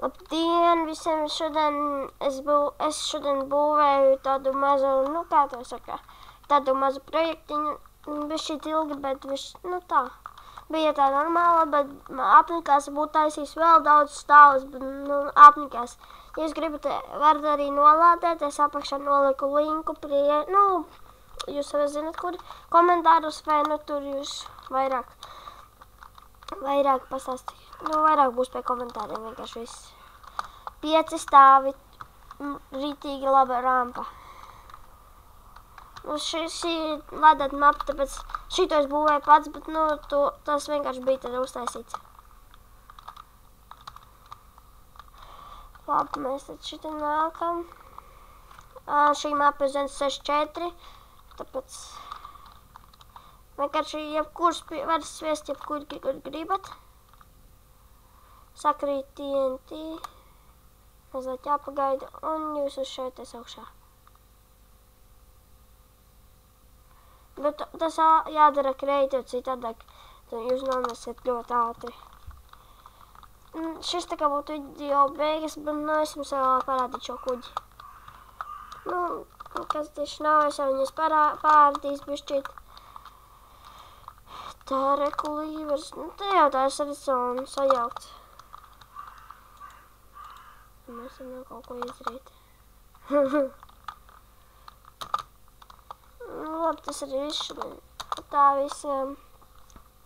Labdien visiem! Šodien es šodien būvēju tādu mazu, kā to saka, tādu mazu projektiņu. Bišķīt ilgi, bet tā. Bija tā normāla, bet apnikās būtu taisījis vēl daudz stāvus, bet apnikās. Ja jūs gribat, varat arī nolādēt, es apakšā noliku linku jūs jau zināt, kur komentāros vai tur jūs vairāk pastāstīt. Vairāk būs pie komentāriem vienkārši viss. 5 stāvi, rītīgi laba rampa. Šī lādēt mapa, tāpēc šito es būvēju pats, bet tas vienkārši bija tad uztaisīts. Labi, mēs tad šitien nākam. Šī mapa ir 164, tāpēc vienkārši jebkurš var sviest, jebkur gribat. Sakrīt TNT, mazliet jāpagaida, un jūs uz šeit augšā. Bet tas jādara kreiti, jo citādāk jūs nomesiet ļoti ātri. Šis tā kā būtu video beigas, bet es jums vēl parādīšu šo kuģi. Kas tieši nav, es jau viņas pārādīs bišķīt. Tā rekulīvers, te jau tā ir sajaukts. Mēs varam kaut ko izdarīt. Labi, tas arī viss šodien. Tā visiem.